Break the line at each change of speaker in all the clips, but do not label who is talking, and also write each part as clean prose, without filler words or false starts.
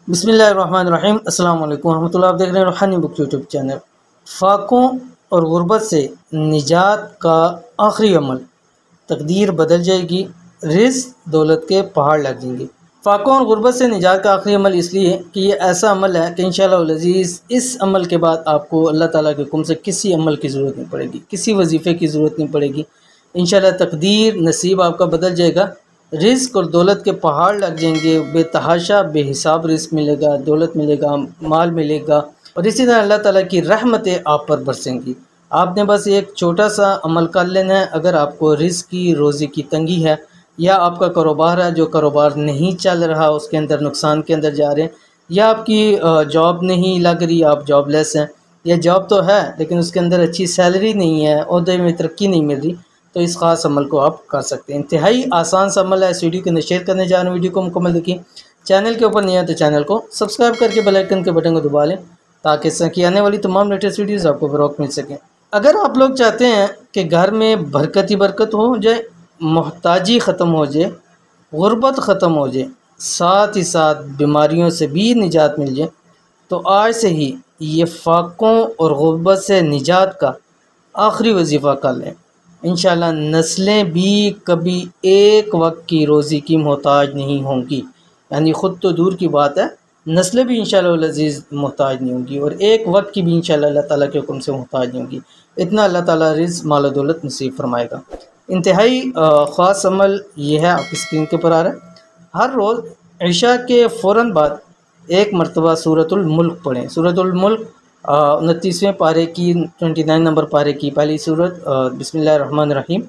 بسم اللہ الرحمن الرحیم۔ السلام علیکم ورحمۃ اللہ۔ آپ دیکھ رہے ہیں روحانی بک یوٹیوب چینل۔ فاقوں اور غربت سے نجات کا آخری عمل، تقدیر بدل جائے گی، رزق دولت کے پہاڑ لگ جائیں گے۔ فاقوں اور غربت سے نجات کا آخری عمل اس لیے کہ یہ ایسا عمل ہے کہ انشاءاللہ العزیز اس عمل کے بعد آپ کو اللہ تعالیٰ کے حکم سے کسی عمل کی ضرورت نہیں پڑے گی، کسی وظیفے کی ضرورت نہیں پڑے گی۔ انشاءاللہ تقدیر نصیب آپ کا بدل جائے گا، رزق اور دولت کے پہاڑ لگ جائیں گے، بے تحاشا بے حساب رزق ملے گا، دولت ملے گا، مال ملے گا، اور اسی طرح اللہ تعالیٰ کی رحمتیں آپ پر برسیں گی۔ آپ نے بس ایک چھوٹا سا عمل کر لینا ہے۔ اگر آپ کو رزق کی روزی کی تنگی ہے، یا آپ کا کاروبار ہے جو کاروبار نہیں چل رہا، اس کے اندر نقصان کے اندر جا رہے ہیں، یا آپ کی جاب نہیں لگ رہی، آپ جاب لیس ہیں، یا جاب تو ہے لیکن اس کے اندر اچھی سیلری نہیں ہے، عہدے میں ترقی نہیں مل رہی، تو اس خاص عمل کو آپ کر سکتے ہیں۔ انتہائی آسان سا عمل ہے۔ اس ویڈیو کے اندر شیئر کرنے جا رہے ہیں، ویڈیو کو مکمل دیکھیں۔ چینل کے اوپر نہیں ہے تو چینل کو سبسکرائب کر کے بیل آئیکن کے بٹن کو دبا لیں تاکہ اس طرح کی آنے والی تمام لیٹسٹ ویڈیوز آپ کو بروقت مل سکیں۔ اگر آپ لوگ چاہتے ہیں کہ گھر میں برکت ہی برکت ہو جائے، محتاجی ختم ہو جائے، غربت ختم ہو جائے، ساتھ ہی ساتھ بیماریوں سے بھی نجات مل جائے، تو آج سے ہی یہ فاقوں اور غربت سے نجات کا آخری وظیفہ کر لیں۔ انشاءاللہ نسلیں بھی کبھی ایک وقت کی روزی کی محتاج نہیں ہوں گی، یعنی خود تو دور کی بات ہے، نسلیں بھی انشاءاللہ العزیز محتاج نہیں ہوں گی، اور ایک وقت کی بھی انشاءاللہ اللہ تعالیٰ کے حکم سے محتاج نہیں ہوں گی۔ اتنا اللہ تعالیٰ رزق مال و دولت نصیب فرمائے گا۔ انتہائی خاص عمل یہ ہے، آپ کی اسکرین کے اوپر آ رہا ہے۔ ہر روز عشاء کے فوراً بعد ایک مرتبہ سورۃ الملک پڑھیں۔ سورۃ الملک 29ویں پارے کی 29 نمبر پارے کی پہلی سورت، بسم اللہ الرحمن الرحیم،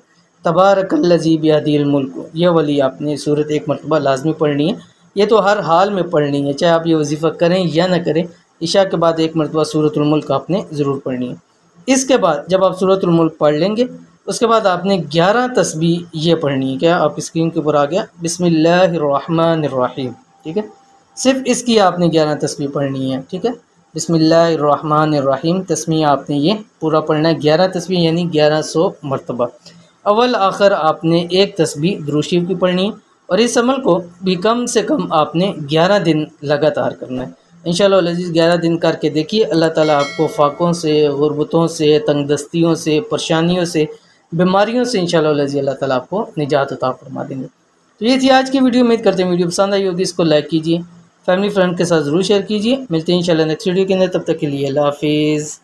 تبارک الذی بیدہ الملک، یہ والی آپ نے سورت ایک مرتبہ لازمی پڑھنی ہے۔ یہ تو ہر حال میں پڑھنی ہے، چاہے آپ یہ وظیفہ کریں یا نہ کریں، عشاء کے بعد ایک مرتبہ سورۃ الملک آپ نے ضرور پڑھنی ہے۔ اس کے بعد جب آپ سورۃ الملک پڑھ لیں گے، اس کے بعد آپ نے 11 تسبیح یہ پڑھنی ہے۔ کیا آپ اسکرین کے اوپر آ گیا؟ بسم اللہ الرحمن الرحیم، ٹھیک ہے؟ صرف اس کی آپ نے 11 تسبیح پڑھنی ہے، ٹھیک ہے؟ بسم اللہ الرحمن الرحیم تسبیح آپ نے یہ پورا پڑھنا ہے، 11 تسبیح یعنی 1100 مرتبہ۔ اول آخر آپ نے ایک تسبیح درود شریف کی پڑھنی ہے، اور اس عمل کو بھی کم سے کم آپ نے 11 دن لگاتار کرنا ہے۔ انشاءاللہ العزیز 11 دن کر کے دیکھیے، اللہ تعالیٰ آپ کو فاقوں سے، غربتوں سے، تنگ دستیوں سے، پریشانیوں سے، بیماریوں سے انشاءاللہ العزیز اللہ تعالیٰ آپ کو نجات عطا فرما دیں گے۔ تو یہ تھی آج کی ویڈیو، امید کرتے ہیں ویڈیو پسند آئی ہوگی، اس کو لائک کیجیے، فیملی فرینڈ کے ساتھ ضرور شیئر کیجیے۔ ملتے ہیں انشاءاللہ نیکسٹ ویڈیو کے اندر، تب تک کے لیے اللہ حافظ۔